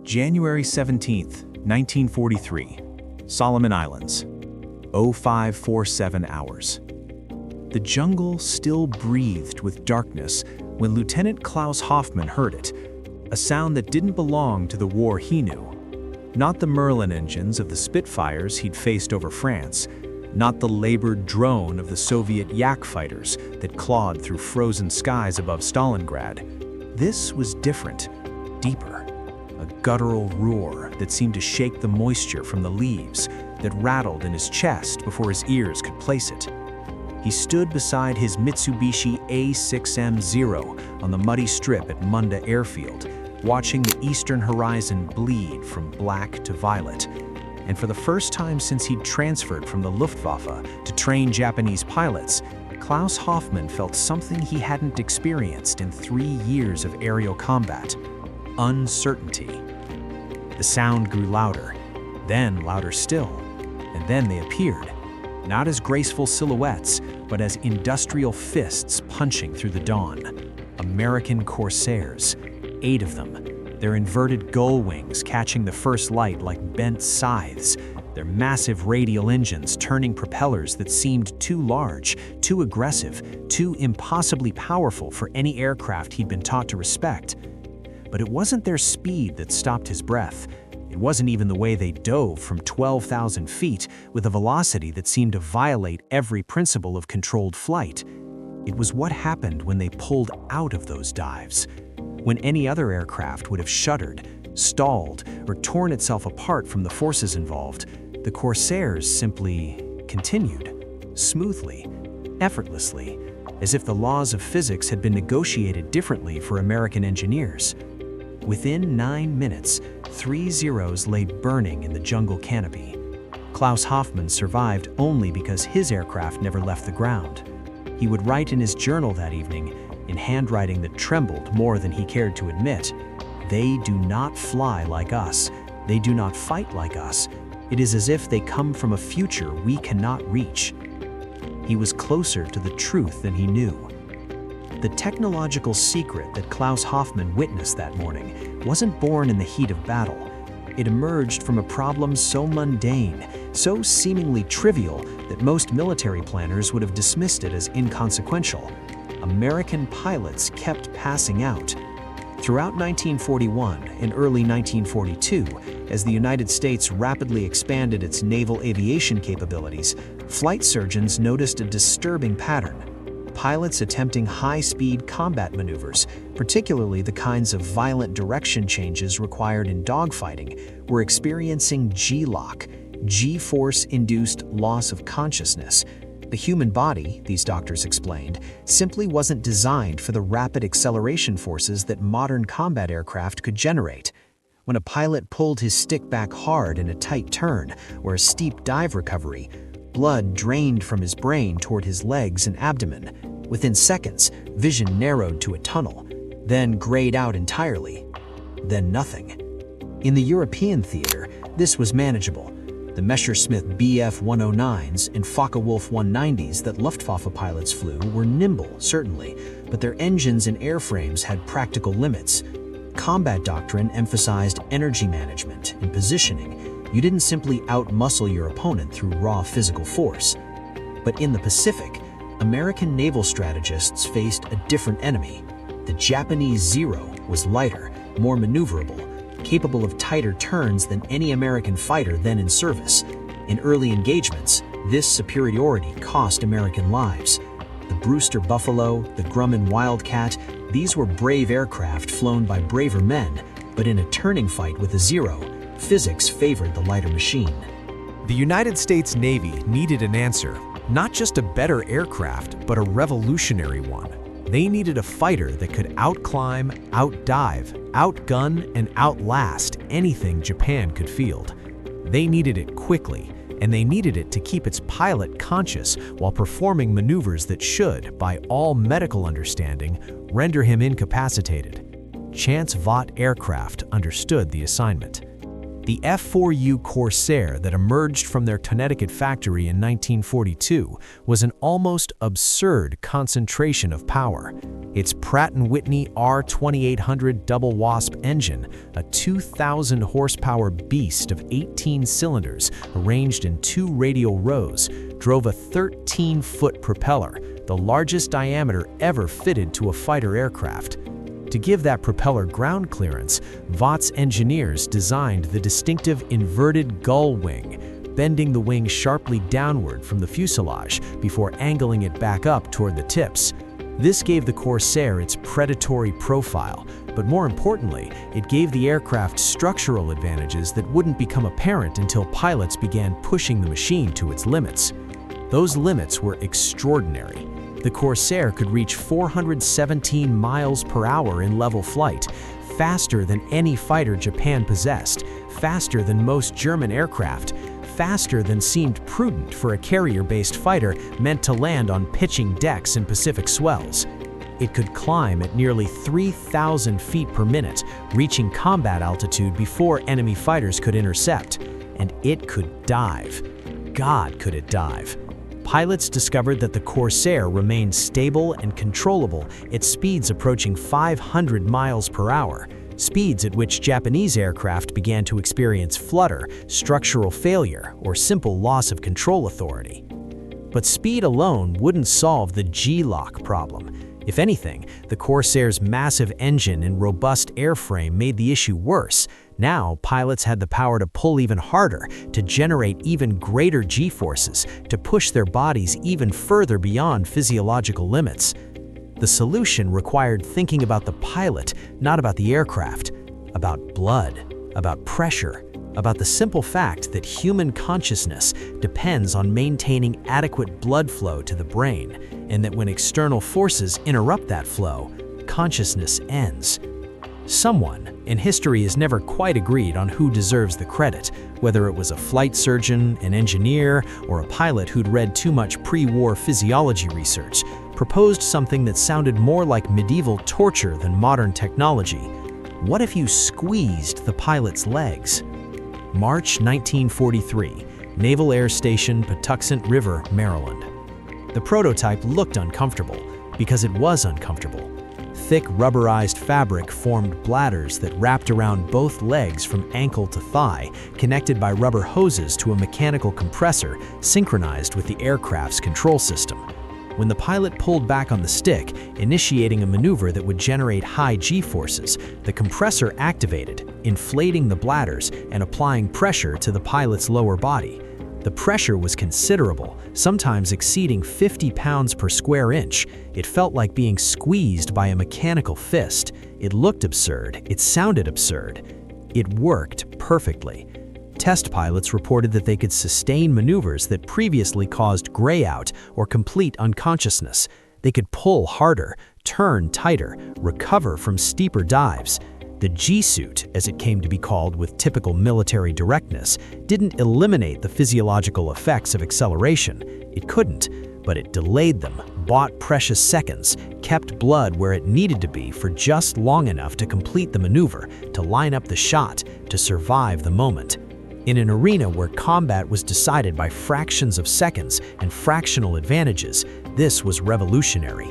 January 17th, 1943, Solomon Islands, 0547 hours. The jungle still breathed with darkness when Lieutenant Klaus Hoffmann heard it, a sound that didn't belong to the war he knew. Not the Merlin engines of the Spitfires he'd faced over France, not the labored drone of the Soviet Yak fighters that clawed through frozen skies above Stalingrad. This was different, deeper, a guttural roar that seemed to shake the moisture from the leaves that rattled in his chest before his ears could place it. He stood beside his Mitsubishi A6M0 on the muddy strip at Munda Airfield, watching the eastern horizon bleed from black to violet. And for the first time since he'd transferred from the Luftwaffe to train Japanese pilots, Klaus Hoffmann felt something he hadn't experienced in 3 years of aerial combat: uncertainty. The sound grew louder, then louder still, and then they appeared, not as graceful silhouettes, but as industrial fists punching through the dawn. American Corsairs, 8 of them, their inverted gull wings catching the first light like bent scythes, their massive radial engines turning propellers that seemed too large, too aggressive, too impossibly powerful for any aircraft he'd been taught to respect. But it wasn't their speed that stopped his breath. It wasn't even the way they dove from 12,000 feet with a velocity that seemed to violate every principle of controlled flight. It was what happened when they pulled out of those dives. When any other aircraft would have shuddered, stalled, or torn itself apart from the forces involved, the Corsairs simply continued, smoothly, effortlessly, as if the laws of physics had been negotiated differently for American engineers. Within 9 minutes, 3 Zeros lay burning in the jungle canopy. Klaus Hoffmann survived only because his aircraft never left the ground. He would write in his journal that evening, in handwriting that trembled more than he cared to admit, "They do not fly like us. They do not fight like us. It is as if they come from a future we cannot reach." He was closer to the truth than he knew. The technological secret that Klaus Hoffmann witnessed that morning wasn't born in the heat of battle. It emerged from a problem so mundane, so seemingly trivial that most military planners would have dismissed it as inconsequential. American pilots kept passing out. Throughout 1941 and early 1942, as the United States rapidly expanded its naval aviation capabilities, flight surgeons noticed a disturbing pattern. Pilots attempting high-speed combat maneuvers, particularly the kinds of violent direction changes required in dogfighting, were experiencing G-lock, G-force-induced loss of consciousness. The human body, these doctors explained, simply wasn't designed for the rapid acceleration forces that modern combat aircraft could generate. When a pilot pulled his stick back hard in a tight turn or a steep dive recovery, blood drained from his brain toward his legs and abdomen. Within seconds, vision narrowed to a tunnel, then grayed out entirely, then nothing. In the European theater, this was manageable. The Messerschmitt Bf-109s and Focke-Wulf 190s that Luftwaffe pilots flew were nimble, certainly, but their engines and airframes had practical limits. Combat doctrine emphasized energy management and positioning. You didn't simply out-muscle your opponent through raw physical force. But in the Pacific, American naval strategists faced a different enemy. The Japanese Zero was lighter, more maneuverable, capable of tighter turns than any American fighter then in service. In early engagements, this superiority cost American lives. The Brewster Buffalo, the Grumman Wildcat, these were brave aircraft flown by braver men, but in a turning fight with a Zero, physics favored the lighter machine. The United States Navy needed an answer, not just a better aircraft, but a revolutionary one. They needed a fighter that could outclimb, outdive, outgun, and outlast anything Japan could field. They needed it quickly, and they needed it to keep its pilot conscious while performing maneuvers that should, by all medical understanding, render him incapacitated. Chance Vought aircraft understood the assignment. The F4U Corsair that emerged from their Connecticut factory in 1942 was an almost absurd concentration of power. Its Pratt & Whitney R2800 double wasp engine, a 2,000 horsepower beast of 18 cylinders arranged in 2 radial rows, drove a 13-foot propeller, the largest diameter ever fitted to a fighter aircraft. To give that propeller ground clearance, Vought's engineers designed the distinctive inverted gull wing, bending the wing sharply downward from the fuselage before angling it back up toward the tips. This gave the Corsair its predatory profile, but more importantly, it gave the aircraft structural advantages that wouldn't become apparent until pilots began pushing the machine to its limits. Those limits were extraordinary. The Corsair could reach 417 miles per hour in level flight, faster than any fighter Japan possessed, faster than most German aircraft, faster than seemed prudent for a carrier-based fighter meant to land on pitching decks in Pacific swells. It could climb at nearly 3,000 feet per minute, reaching combat altitude before enemy fighters could intercept. And it could dive. God, could it dive. Pilots discovered that the Corsair remained stable and controllable at speeds approaching 500 miles per hour, speeds at which Japanese aircraft began to experience flutter, structural failure, or simple loss of control authority. But speed alone wouldn't solve the G-lock problem. If anything, the Corsair's massive engine and robust airframe made the issue worse. Now, pilots had the power to pull even harder, to generate even greater G-forces, to push their bodies even further beyond physiological limits. The solution required thinking about the pilot, not about the aircraft, about blood, about pressure, about the simple fact that human consciousness depends on maintaining adequate blood flow to the brain, and that when external forces interrupt that flow, consciousness ends. Someone, and history has never quite agreed on who deserves the credit, whether it was a flight surgeon, an engineer, or a pilot who'd read too much pre-war physiology research, proposed something that sounded more like medieval torture than modern technology. What if you squeezed the pilot's legs? March 1943, Naval Air Station, Patuxent River, Maryland. The prototype looked uncomfortable because it was uncomfortable. Thick rubberized fabric formed bladders that wrapped around both legs from ankle to thigh, connected by rubber hoses to a mechanical compressor synchronized with the aircraft's control system. When the pilot pulled back on the stick, initiating a maneuver that would generate high G-forces, the compressor activated, inflating the bladders and applying pressure to the pilot's lower body. The pressure was considerable, sometimes exceeding 50 pounds per square inch. It felt like being squeezed by a mechanical fist. It looked absurd. It sounded absurd. It worked perfectly. Test pilots reported that they could sustain maneuvers that previously caused gray-out or complete unconsciousness. They could pull harder, turn tighter, recover from steeper dives. The G-suit, as it came to be called with typical military directness, didn't eliminate the physiological effects of acceleration. It couldn't, but it delayed them, bought precious seconds, kept blood where it needed to be for just long enough to complete the maneuver, to line up the shot, to survive the moment. In an arena where combat was decided by fractions of seconds and fractional advantages, this was revolutionary.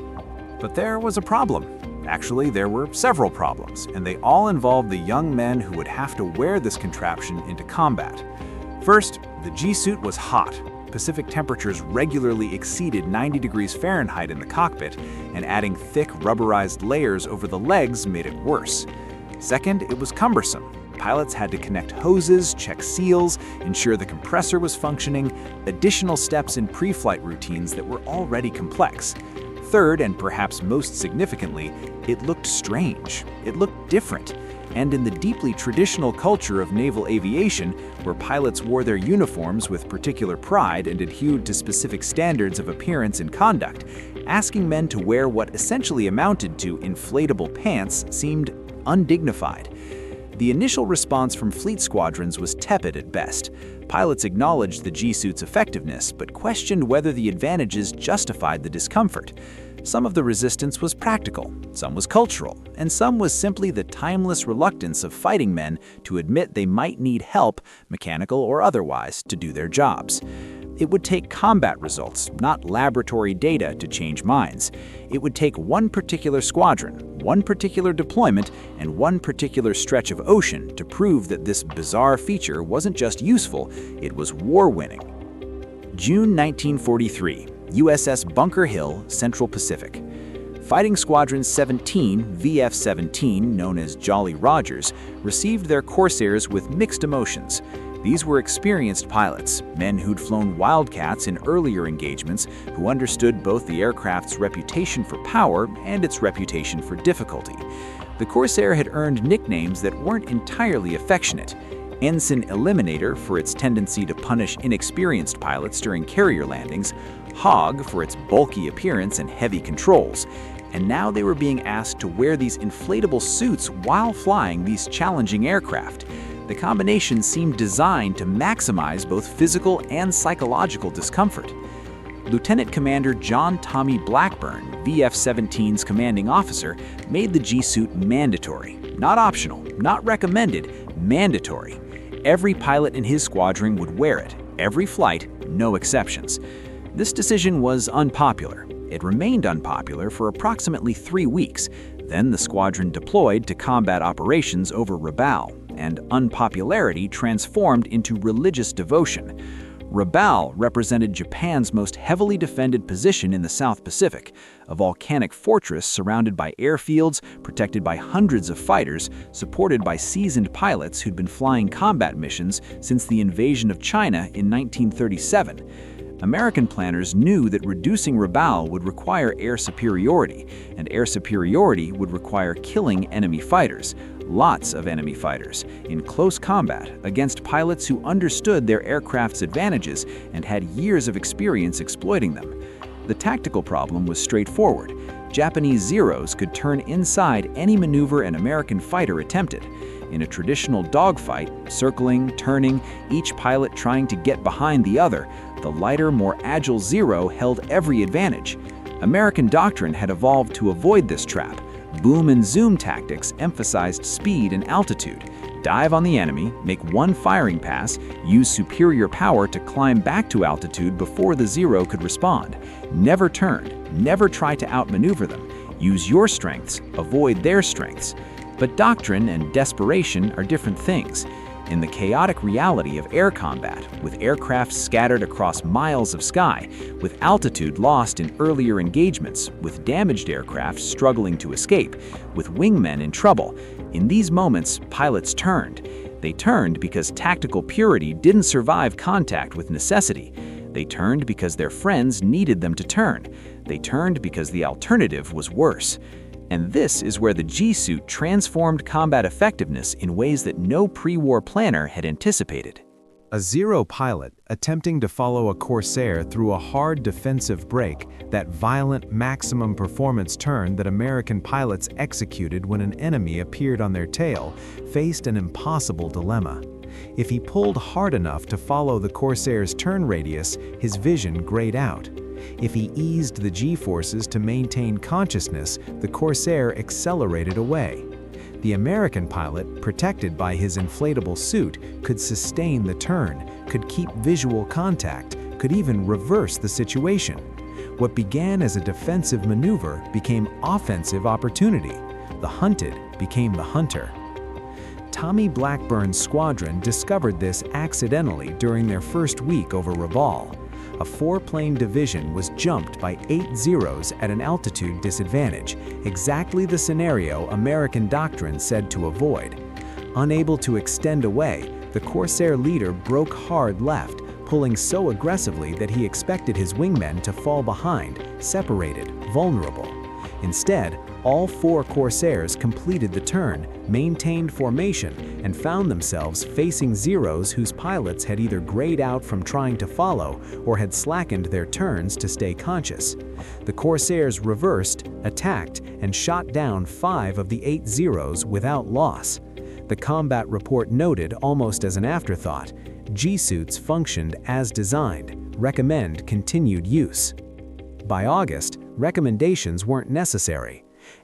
But there was a problem. Actually, there were several problems, and they all involved the young men who would have to wear this contraption into combat. First, the G-suit was hot. Pacific temperatures regularly exceeded 90 degrees Fahrenheit in the cockpit, and adding thick rubberized layers over the legs made it worse. Second, it was cumbersome. Pilots had to connect hoses, check seals, ensure the compressor was functioning, additional steps in pre-flight routines that were already complex. Third, and perhaps most significantly, it looked strange. It looked different. And in the deeply traditional culture of naval aviation, where pilots wore their uniforms with particular pride and adhered to specific standards of appearance and conduct, asking men to wear what essentially amounted to inflatable pants seemed undignified. The initial response from fleet squadrons was tepid at best. Pilots acknowledged the G-suit's effectiveness, but questioned whether the advantages justified the discomfort. Some of the resistance was practical, some was cultural, and some was simply the timeless reluctance of fighting men to admit they might need help, mechanical or otherwise, to do their jobs. It would take combat results, not laboratory data, to change minds. It would take one particular squadron, one particular deployment, and one particular stretch of ocean to prove that this bizarre feature wasn't just useful, it was war-winning. June 1943, USS Bunker Hill, Central Pacific. Fighting Squadron 17, VF-17, known as Jolly Rogers, received their Corsairs with mixed emotions. These were experienced pilots, men who'd flown Wildcats in earlier engagements, who understood both the aircraft's reputation for power and its reputation for difficulty. The Corsair had earned nicknames that weren't entirely affectionate. Ensign Eliminator for its tendency to punish inexperienced pilots during carrier landings, Hog for its bulky appearance and heavy controls. And now they were being asked to wear these inflatable suits while flying these challenging aircraft. The combination seemed designed to maximize both physical and psychological discomfort. Lieutenant Commander John Tommy Blackburn, VF-17's commanding officer, made the G-suit mandatory. Not optional, not recommended, mandatory. Every pilot in his squadron would wear it, every flight, no exceptions. This decision was unpopular. It remained unpopular for approximately 3 weeks. Then the squadron deployed to combat operations over Rabaul, and unpopularity transformed into religious devotion. Rabaul represented Japan's most heavily defended position in the South Pacific, a volcanic fortress surrounded by airfields, protected by hundreds of fighters, supported by seasoned pilots who'd been flying combat missions since the invasion of China in 1937. American planners knew that reducing Rabaul would require air superiority, and air superiority would require killing enemy fighters, lots of enemy fighters, in close combat against pilots who understood their aircraft's advantages and had years of experience exploiting them. The tactical problem was straightforward. Japanese Zeros could turn inside any maneuver an American fighter attempted. In a traditional dogfight, circling, turning, each pilot trying to get behind the other, the lighter, more agile Zero held every advantage. American doctrine had evolved to avoid this trap. Boom and zoom tactics emphasized speed and altitude. Dive on the enemy, make one firing pass, use superior power to climb back to altitude before the Zero could respond. Never turn, never try to outmaneuver them. Use your strengths, avoid their strengths. But doctrine and desperation are different things. In the chaotic reality of air combat, with aircraft scattered across miles of sky, with altitude lost in earlier engagements, with damaged aircraft struggling to escape, with wingmen in trouble, in these moments, pilots turned. They turned because tactical purity didn't survive contact with necessity. They turned because their friends needed them to turn. They turned because the alternative was worse. And this is where the G-suit transformed combat effectiveness in ways that no pre-war planner had anticipated. A Zero pilot attempting to follow a Corsair through a hard defensive break, that violent maximum performance turn that American pilots executed when an enemy appeared on their tail, faced an impossible dilemma. If he pulled hard enough to follow the Corsair's turn radius, his vision grayed out. If he eased the G-forces to maintain consciousness, the Corsair accelerated away. The American pilot, protected by his inflatable suit, could sustain the turn, could keep visual contact, could even reverse the situation. What began as a defensive maneuver became offensive opportunity. The hunted became the hunter. Tommy Blackburn's squadron discovered this accidentally during their first week over Rabaul. A 4-plane division was jumped by 8 Zeros at an altitude disadvantage, exactly the scenario American doctrine said to avoid. Unable to extend away, the Corsair leader broke hard left, pulling so aggressively that he expected his wingmen to fall behind, separated, vulnerable. Instead, all 4 Corsairs completed the turn, maintained formation, and found themselves facing Zeros whose pilots had either grayed out from trying to follow or had slackened their turns to stay conscious. The Corsairs reversed, attacked, and shot down 5 of the 8 Zeros without loss. The combat report noted almost as an afterthought, G-suits functioned as designed, recommend continued use. By August, recommendations weren't necessary.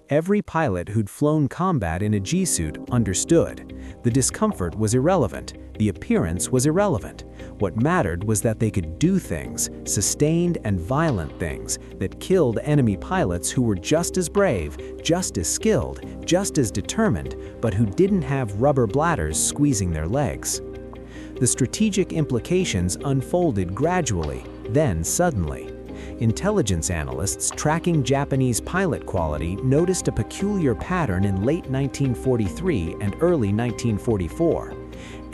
Every pilot who'd flown combat in a G-suit understood. The discomfort was irrelevant. The appearance was irrelevant. What mattered was that they could do things, sustained and violent things, that killed enemy pilots who were just as brave, just as skilled, just as determined, but who didn't have rubber bladders squeezing their legs. The strategic implications unfolded gradually, then suddenly. Intelligence analysts tracking Japanese pilot quality noticed a peculiar pattern in late 1943 and early 1944.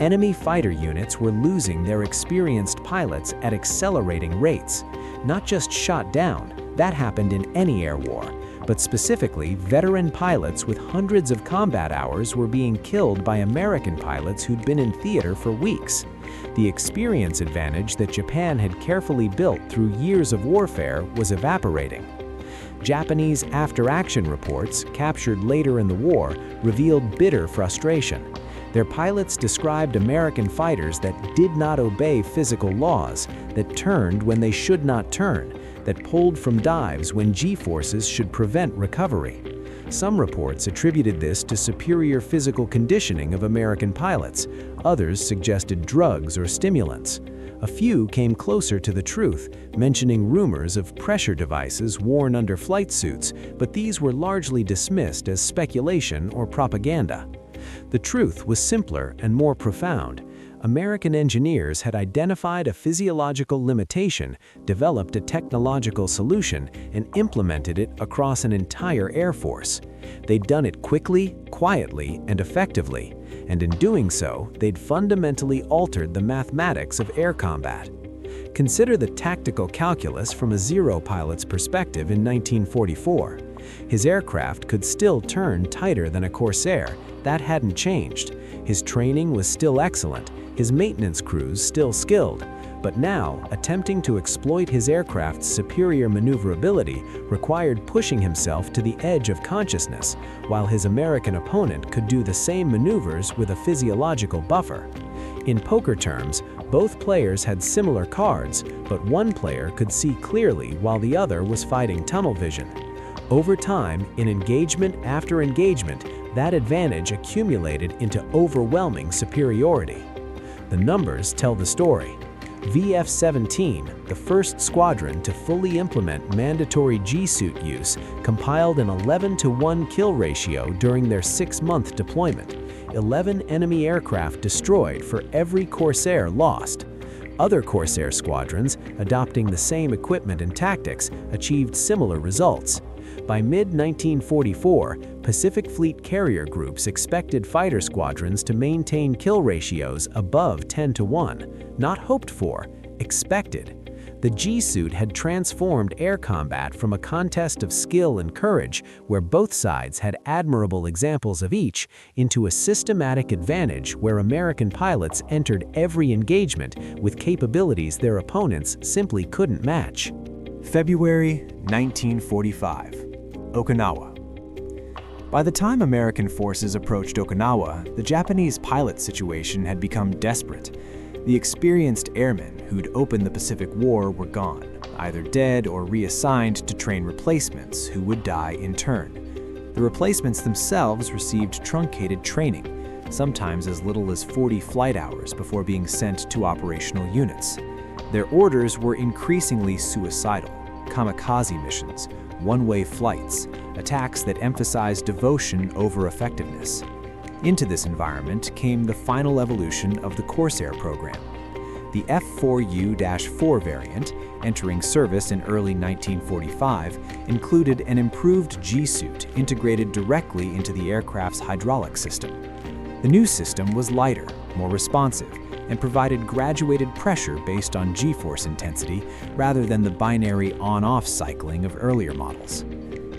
Enemy fighter units were losing their experienced pilots at accelerating rates. Not just shot down, that happened in any air war, but specifically veteran pilots with hundreds of combat hours were being killed by American pilots who'd been in theater for weeks. The experience advantage that Japan had carefully built through years of warfare was evaporating. Japanese after-action reports, captured later in the war, revealed bitter frustration. Their pilots described American fighters that did not obey physical laws, that turned when they should not turn, that pulled from dives when G-forces should prevent recovery. Some reports attributed this to superior physical conditioning of American pilots. Others suggested drugs or stimulants. A few came closer to the truth, mentioning rumors of pressure devices worn under flight suits, but these were largely dismissed as speculation or propaganda. The truth was simpler and more profound. American engineers had identified a physiological limitation, developed a technological solution, and implemented it across an entire air force. They'd done it quickly, quietly, and effectively, and in doing so, they'd fundamentally altered the mathematics of air combat. Consider the tactical calculus from a Zero pilot's perspective in 1944. His aircraft could still turn tighter than a Corsair. That hadn't changed. His training was still excellent, his maintenance crews still skilled. But now, attempting to exploit his aircraft's superior maneuverability required pushing himself to the edge of consciousness, while his American opponent could do the same maneuvers with a physiological buffer. In poker terms, both players had similar cards, but one player could see clearly while the other was fighting tunnel vision. Over time, in engagement after engagement, that advantage accumulated into overwhelming superiority. The numbers tell the story. VF-17, the first squadron to fully implement mandatory G-suit use, compiled an 11-to-1 kill ratio during their 6-month deployment. 11 enemy aircraft destroyed for every Corsair lost. Other Corsair squadrons, adopting the same equipment and tactics, achieved similar results. By mid-1944, Pacific Fleet carrier groups expected fighter squadrons to maintain kill ratios above 10-to-1, not hoped for, expected. The G-suit had transformed air combat from a contest of skill and courage, where both sides had admirable examples of each, into a systematic advantage where American pilots entered every engagement with capabilities their opponents simply couldn't match. February 1945. Okinawa. By the time American forces approached Okinawa, the Japanese pilot situation had become desperate. The experienced airmen who'd opened the Pacific War were gone, either dead or reassigned to train replacements who would die in turn. The replacements themselves received truncated training, sometimes as little as 40 flight hours before being sent to operational units. Their orders were increasingly suicidal, kamikaze missions, one-way flights, attacks that emphasized devotion over effectiveness. Into this environment came the final evolution of the Corsair program. The F4U-4 variant, entering service in early 1945, included an improved G-suit integrated directly into the aircraft's hydraulic system. The new system was lighter, more responsive, and provided graduated pressure based on G-force intensity rather than the binary on-off cycling of earlier models.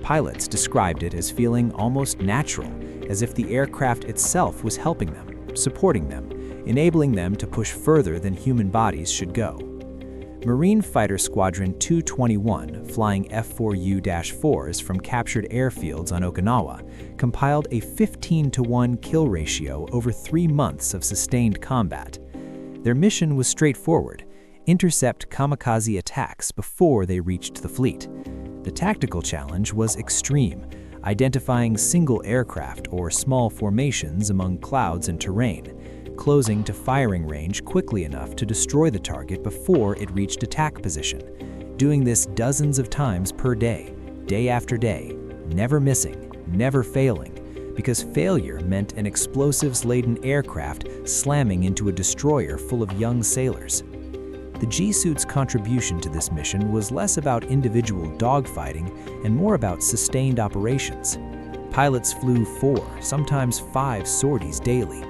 Pilots described it as feeling almost natural, as if the aircraft itself was helping them, supporting them, enabling them to push further than human bodies should go. Marine Fighter Squadron 221, flying F4U-4s from captured airfields on Okinawa, compiled a 15-to-1 kill ratio over 3 months of sustained combat. Their mission was straightforward: intercept kamikaze attacks before they reached the fleet. The tactical challenge was extreme: identifying single aircraft or small formations among clouds and terrain, closing to firing range quickly enough to destroy the target before it reached attack position, doing this dozens of times per day, day after day, never missing, never failing, because failure meant an explosives-laden aircraft slamming into a destroyer full of young sailors. The G-Suit's contribution to this mission was less about individual dogfighting and more about sustained operations. Pilots flew 4, sometimes 5 sorties daily.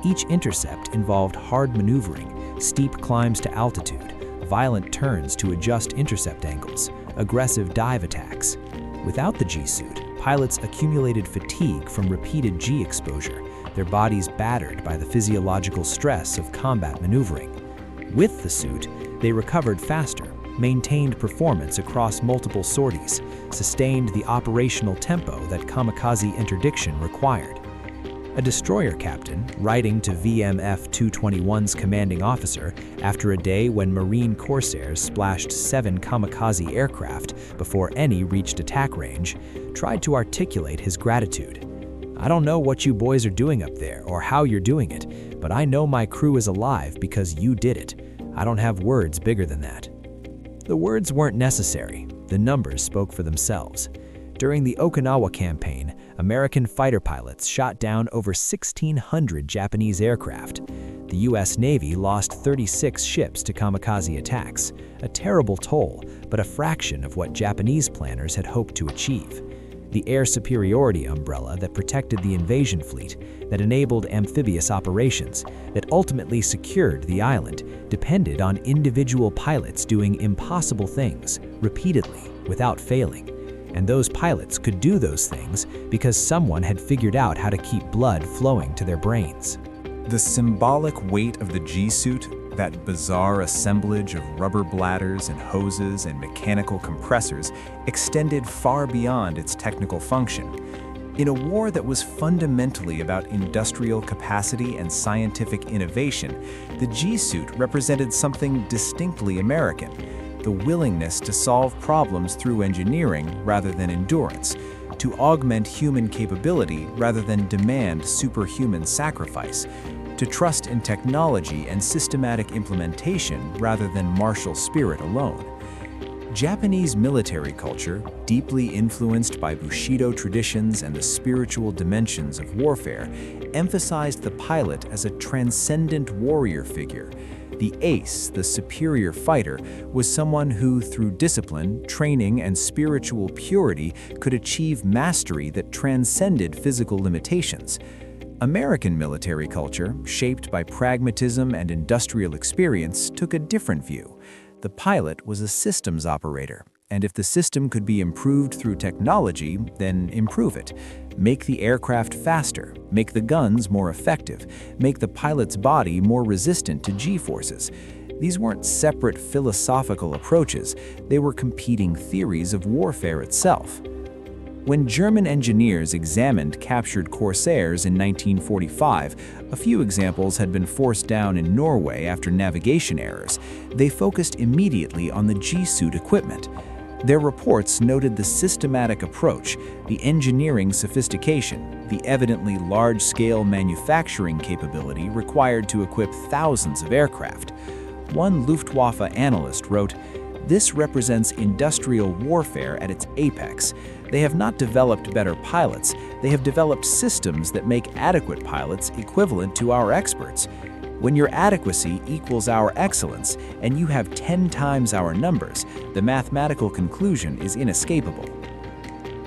Each intercept involved hard maneuvering, steep climbs to altitude, violent turns to adjust intercept angles, aggressive dive attacks. Without the G-Suit, pilots accumulated fatigue from repeated G exposure, their bodies battered by the physiological stress of combat maneuvering. With the suit, they recovered faster, maintained performance across multiple sorties, sustained the operational tempo that kamikaze interdiction required. A destroyer captain, writing to VMF 221's commanding officer after a day when Marine Corsairs splashed 7 kamikaze aircraft before any reached attack range, tried to articulate his gratitude. "I don't know what you boys are doing up there or how you're doing it, but I know my crew is alive because you did it. I don't have words bigger than that." The words weren't necessary. The numbers spoke for themselves. During the Okinawa campaign, American fighter pilots shot down over 1,600 Japanese aircraft. The U.S. Navy lost 36 ships to kamikaze attacks, a terrible toll, but a fraction of what Japanese planners had hoped to achieve. The air superiority umbrella that protected the invasion fleet, that enabled amphibious operations, that ultimately secured the island, depended on individual pilots doing impossible things, repeatedly, without failing. And those pilots could do those things because someone had figured out how to keep blood flowing to their brains. The symbolic weight of the G-Suit, that bizarre assemblage of rubber bladders and hoses and mechanical compressors, extended far beyond its technical function. In a war that was fundamentally about industrial capacity and scientific innovation, the G-Suit represented something distinctly American: the willingness to solve problems through engineering rather than endurance, to augment human capability rather than demand superhuman sacrifice, to trust in technology and systematic implementation rather than martial spirit alone. Japanese military culture, deeply influenced by Bushido traditions and the spiritual dimensions of warfare, emphasized the pilot as a transcendent warrior figure. The ace, the superior fighter, was someone who, through discipline, training, and spiritual purity, could achieve mastery that transcended physical limitations. American military culture, shaped by pragmatism and industrial experience, took a different view. The pilot was a systems operator, and if the system could be improved through technology, then improve it. Make the aircraft faster, make the guns more effective, make the pilot's body more resistant to G-forces. These weren't separate philosophical approaches, they were competing theories of warfare itself. When German engineers examined captured Corsairs in 1945, a few examples had been forced down in Norway after navigation errors. They focused immediately on the G-suit equipment. Their reports noted the systematic approach, the engineering sophistication, the evidently large-scale manufacturing capability required to equip thousands of aircraft. One Luftwaffe analyst wrote, "This represents industrial warfare at its apex. They have not developed better pilots, they have developed systems that make adequate pilots equivalent to our experts. When your adequacy equals our excellence, and you have 10 times our numbers, the mathematical conclusion is inescapable."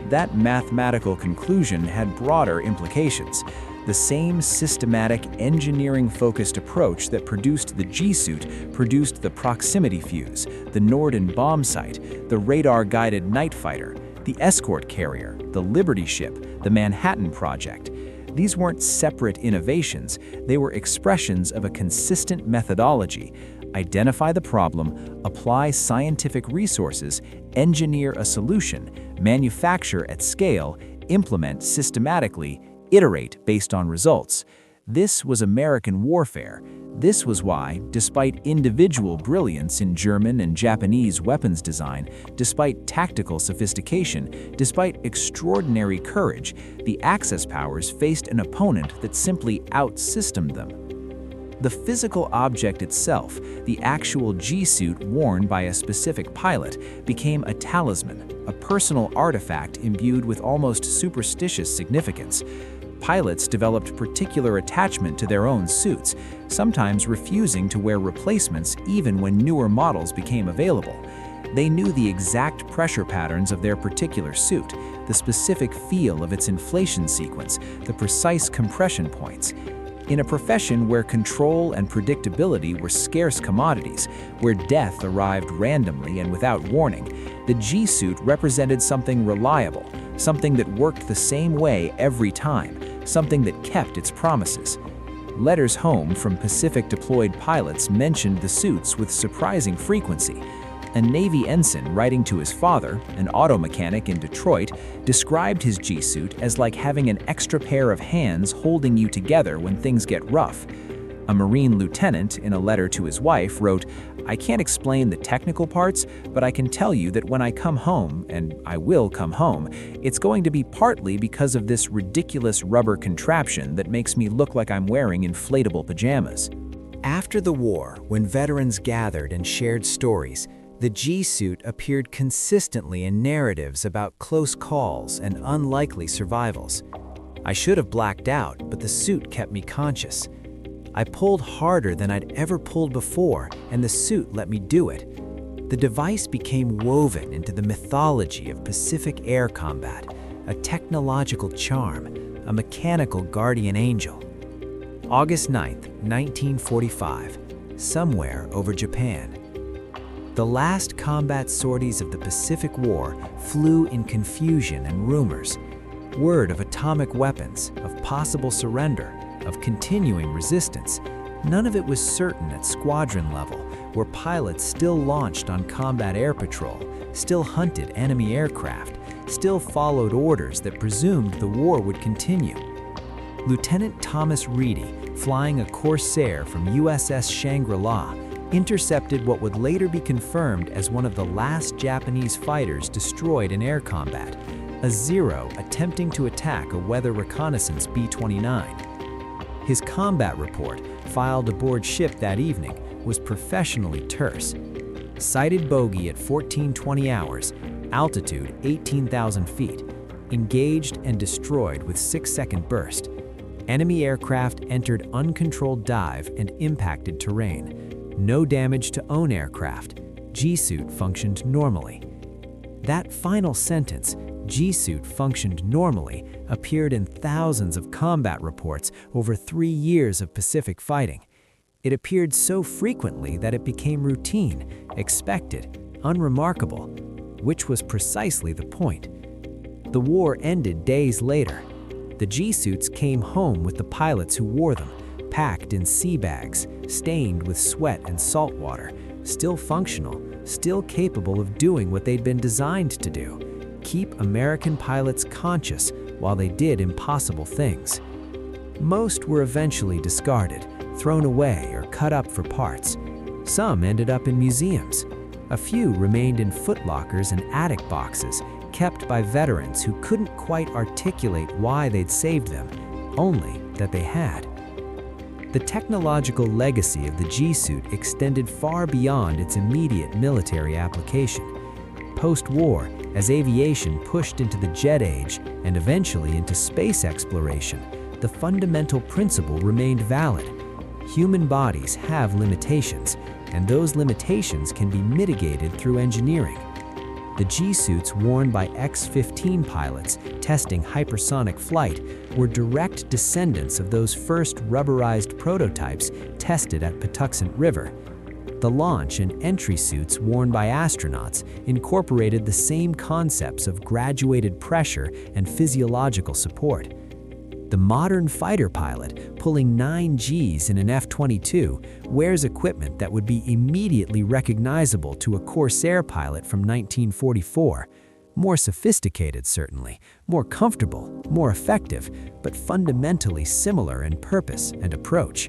That mathematical conclusion had broader implications. The same systematic, engineering-focused approach that produced the G-suit produced the proximity fuse, the Norden bomb sight, the radar-guided night fighter, the escort carrier, the Liberty ship, the Manhattan Project. These weren't separate innovations, they were expressions of a consistent methodology. Identify the problem, apply scientific resources, engineer a solution, manufacture at scale, implement systematically, iterate based on results. This was American warfare. This was why, despite individual brilliance in German and Japanese weapons design, despite tactical sophistication, despite extraordinary courage, the Axis powers faced an opponent that simply outsystemed them. The physical object itself, the actual G-suit worn by a specific pilot, became a talisman, a personal artifact imbued with almost superstitious significance. Pilots developed particular attachment to their own suits, sometimes refusing to wear replacements even when newer models became available. They knew the exact pressure patterns of their particular suit, the specific feel of its inflation sequence, the precise compression points. In a profession where control and predictability were scarce commodities, where death arrived randomly and without warning, the G-suit represented something reliable, something that worked the same way every time, something that kept its promises. Letters home from Pacific-deployed pilots mentioned the suits with surprising frequency. A Navy ensign writing to his father, an auto mechanic in Detroit, described his G-suit as like having an extra pair of hands holding you together when things get rough. A Marine lieutenant, in a letter to his wife, wrote, "I can't explain the technical parts, but I can tell you that when I come home, and I will come home, it's going to be partly because of this ridiculous rubber contraption that makes me look like I'm wearing inflatable pajamas." After the war, when veterans gathered and shared stories, the G-suit appeared consistently in narratives about close calls and unlikely survivals. I should have blacked out, but the suit kept me conscious. I pulled harder than I'd ever pulled before, and the suit let me do it. The device became woven into the mythology of Pacific air combat, a technological charm, a mechanical guardian angel. August 9th, 1945, somewhere over Japan. The last combat sorties of the Pacific War flew in confusion and rumors. Word of atomic weapons, of possible surrender, of continuing resistance. None of it was certain at squadron level, where pilots still launched on combat air patrol, still hunted enemy aircraft, still followed orders that presumed the war would continue. Lieutenant Thomas Reedy, flying a Corsair from USS Shangri-La, intercepted what would later be confirmed as one of the last Japanese fighters destroyed in air combat, a Zero attempting to attack a weather reconnaissance B-29. His combat report, filed aboard ship that evening, was professionally terse. Sighted bogey at 1420 hours, altitude 18,000 feet, engaged and destroyed with 6-second burst. Enemy aircraft entered uncontrolled dive and impacted terrain. No damage to own aircraft. G-suit functioned normally. That final sentence, G-suit functioned normally, appeared in thousands of combat reports over 3 years of Pacific fighting. It appeared so frequently that it became routine, expected, unremarkable, which was precisely the point. The war ended days later. The G-suits came home with the pilots who wore them, packed in sea bags, stained with sweat and salt water, still functional, still capable of doing what they'd been designed to do: keep American pilots conscious while they did impossible things. Most were eventually discarded, thrown away, or cut up for parts. Some ended up in museums. A few remained in footlockers and attic boxes, kept by veterans who couldn't quite articulate why they'd saved them, only that they had. The technological legacy of the G-suit extended far beyond its immediate military application. Post-war, as aviation pushed into the jet age and eventually into space exploration, the fundamental principle remained valid. Human bodies have limitations, and those limitations can be mitigated through engineering. The G-suits worn by X-15 pilots testing hypersonic flight were direct descendants of those first rubberized prototypes tested at Patuxent River. The launch and entry suits worn by astronauts incorporated the same concepts of graduated pressure and physiological support. The modern fighter pilot, pulling 9 Gs in an F-22, wears equipment that would be immediately recognizable to a Corsair pilot from 1944. More sophisticated, certainly, more comfortable, more effective, but fundamentally similar in purpose and approach.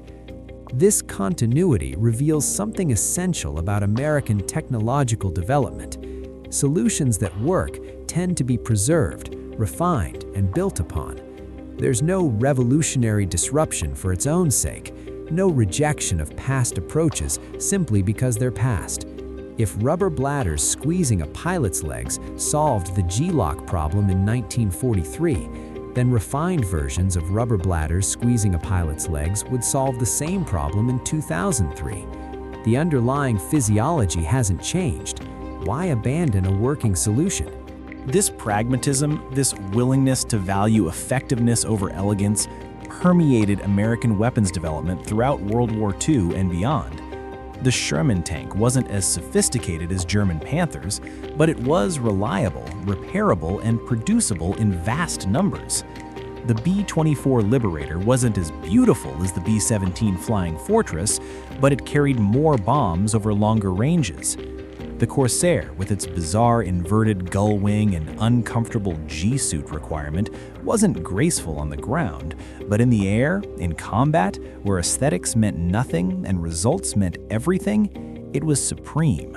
This continuity reveals something essential about American technological development. Solutions that work tend to be preserved, refined, and built upon. There's no revolutionary disruption for its own sake, no rejection of past approaches simply because they're past. If rubber bladders squeezing a pilot's legs solved the G-lock problem in 1943, then refined versions of rubber bladders squeezing a pilot's legs would solve the same problem in 2003. The underlying physiology hasn't changed. Why abandon a working solution? This pragmatism, this willingness to value effectiveness over elegance, permeated American weapons development throughout World War II and beyond. The Sherman tank wasn't as sophisticated as German Panthers, but it was reliable, repairable, and producible in vast numbers. The B-24 Liberator wasn't as beautiful as the B-17 Flying Fortress, but it carried more bombs over longer ranges. The Corsair, with its bizarre inverted gull wing and uncomfortable G-suit requirement, wasn't graceful on the ground, but in the air, in combat, where aesthetics meant nothing and results meant everything, it was supreme.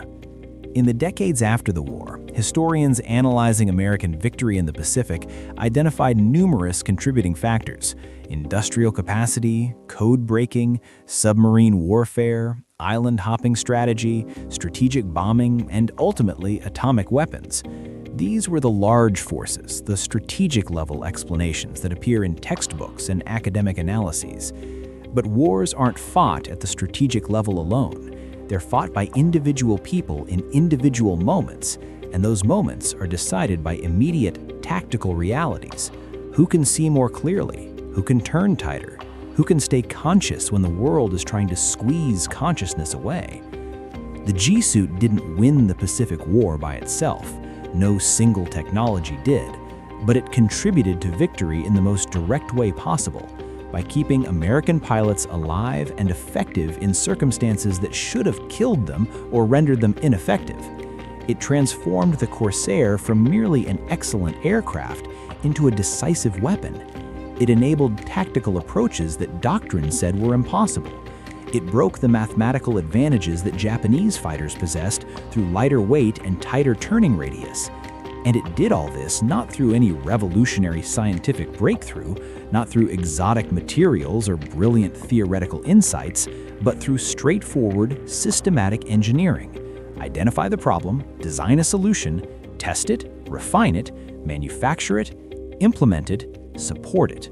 In the decades after the war, historians analyzing American victory in the Pacific identified numerous contributing factors: industrial capacity, code breaking, submarine warfare, island hopping strategy, strategic bombing, and ultimately atomic weapons. These were the large forces, the strategic-level explanations that appear in textbooks and academic analyses. But wars aren't fought at the strategic level alone. They're fought by individual people in individual moments, and those moments are decided by immediate, tactical realities. Who can see more clearly? Who can turn tighter? Who can stay conscious when the world is trying to squeeze consciousness away? The G-suit didn't win the Pacific War by itself. No single technology did, but it contributed to victory in the most direct way possible, by keeping American pilots alive and effective in circumstances that should have killed them or rendered them ineffective. It transformed the Corsair from merely an excellent aircraft into a decisive weapon. It enabled tactical approaches that doctrine said were impossible. It broke the mathematical advantages that Japanese fighters possessed through lighter weight and tighter turning radius. And it did all this not through any revolutionary scientific breakthrough, not through exotic materials or brilliant theoretical insights, but through straightforward, systematic engineering. Identify the problem, design a solution, test it, refine it, manufacture it, implement it, support it.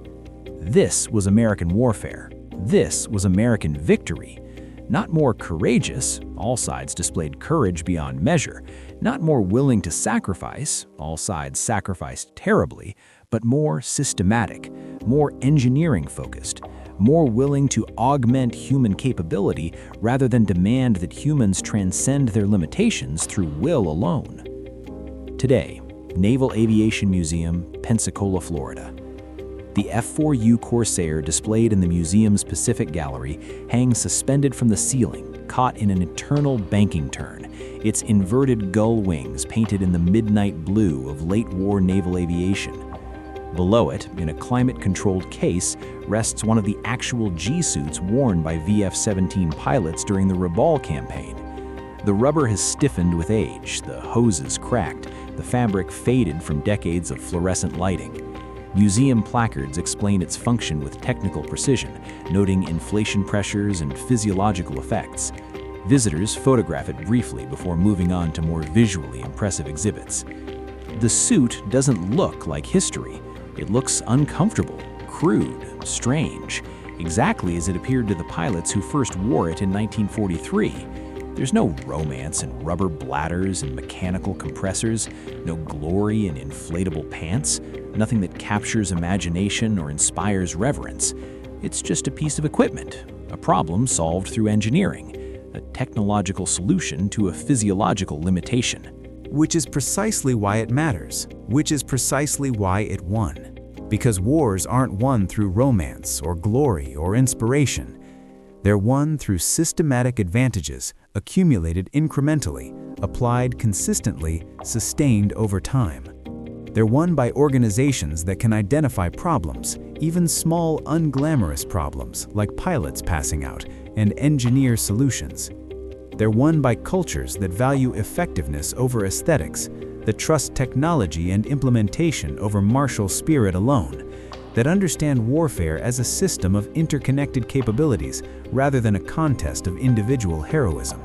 This was American warfare. This was American victory. Not more courageous, all sides displayed courage beyond measure, not more willing to sacrifice, all sides sacrificed terribly, but more systematic, more engineering-focused, more willing to augment human capability rather than demand that humans transcend their limitations through will alone. Today, Naval Aviation Museum, Pensacola, Florida. The F4U Corsair, displayed in the museum's Pacific Gallery, hangs suspended from the ceiling, caught in an eternal banking turn, its inverted gull wings painted in the midnight blue of late-war naval aviation. Below it, in a climate-controlled case, rests one of the actual G-suits worn by VF-17 pilots during the Rabaul campaign. The rubber has stiffened with age, the hoses cracked, the fabric faded from decades of fluorescent lighting. Museum placards explain its function with technical precision, noting inflation pressures and physiological effects. Visitors photograph it briefly before moving on to more visually impressive exhibits. The suit doesn't look like history. It looks uncomfortable, crude, strange, exactly as it appeared to the pilots who first wore it in 1943. There's no romance in rubber bladders and mechanical compressors, no glory in inflatable pants, nothing that captures imagination or inspires reverence. It's just a piece of equipment, a problem solved through engineering, a technological solution to a physiological limitation. Which is precisely why it matters, which is precisely why it won. Because wars aren't won through romance or glory or inspiration. They're won through systematic advantages, accumulated incrementally, applied consistently, sustained over time. They're won by organizations that can identify problems, even small, unglamorous problems like pilots passing out, and engineer solutions. They're won by cultures that value effectiveness over aesthetics, that trust technology and implementation over martial spirit alone, that understand warfare as a system of interconnected capabilities rather than a contest of individual heroism.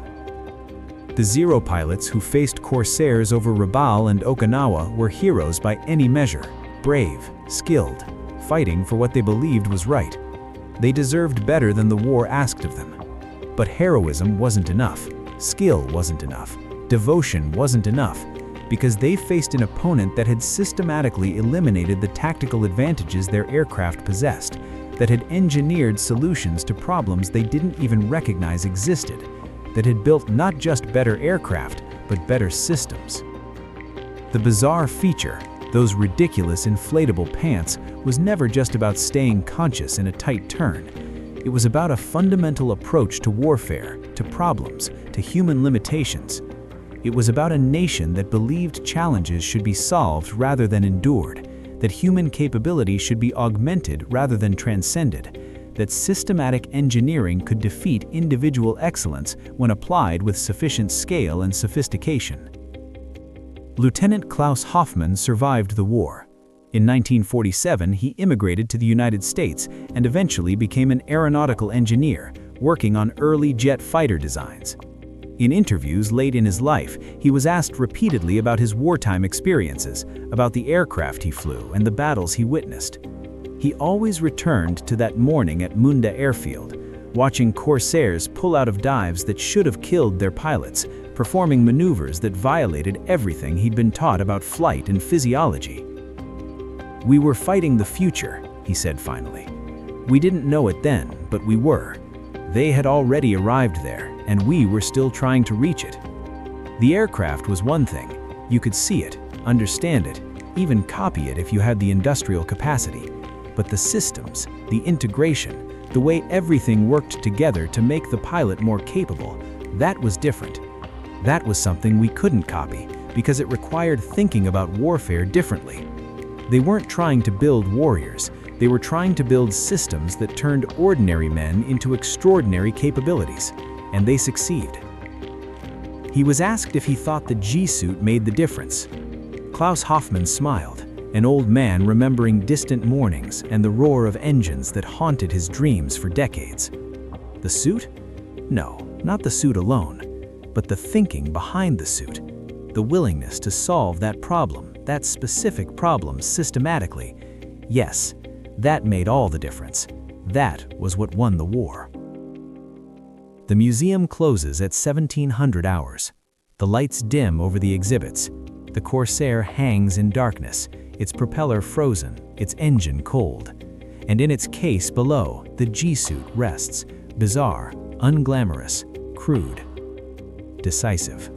The Zero pilots who faced Corsairs over Rabaul and Okinawa were heroes by any measure, brave, skilled, fighting for what they believed was right. They deserved better than the war asked of them. But heroism wasn't enough, skill wasn't enough, devotion wasn't enough, because they faced an opponent that had systematically eliminated the tactical advantages their aircraft possessed, that had engineered solutions to problems they didn't even recognize existed, that had built not just better aircraft, but better systems. The bizarre feature, those ridiculous inflatable pants, was never just about staying conscious in a tight turn. It was about a fundamental approach to warfare, to problems, to human limitations. It was about a nation that believed challenges should be solved rather than endured, that human capability should be augmented rather than transcended, that systematic engineering could defeat individual excellence when applied with sufficient scale and sophistication. Lieutenant Klaus Hoffmann survived the war. In 1947, he immigrated to the United States and eventually became an aeronautical engineer, working on early jet fighter designs. In interviews late in his life, he was asked repeatedly about his wartime experiences, about the aircraft he flew and the battles he witnessed. He always returned to that morning at Munda Airfield, watching Corsairs pull out of dives that should have killed their pilots, performing maneuvers that violated everything he'd been taught about flight and physiology. "We were fighting the future," he said finally. "We didn't know it then, but we were. They had already arrived there, and we were still trying to reach it. The aircraft was one thing. You could see it, understand it, even copy it if you had the industrial capacity. But the systems, the integration, the way everything worked together to make the pilot more capable, that was different. That was something we couldn't copy because it required thinking about warfare differently. They weren't trying to build warriors. They were trying to build systems that turned ordinary men into extraordinary capabilities, and they succeeded." He was asked if he thought the G-suit made the difference. Klaus Hoffmann smiled, an old man remembering distant mornings and the roar of engines that haunted his dreams for decades. The suit? No, not the suit alone, but the thinking behind the suit, the willingness to solve that problem, that specific problem systematically. Yes, that made all the difference. That was what won the war. The museum closes at 1700 hours. The lights dim over the exhibits. The Corsair hangs in darkness, its propeller frozen, its engine cold. And in its case below, the G-suit rests, bizarre, unglamorous, crude, decisive.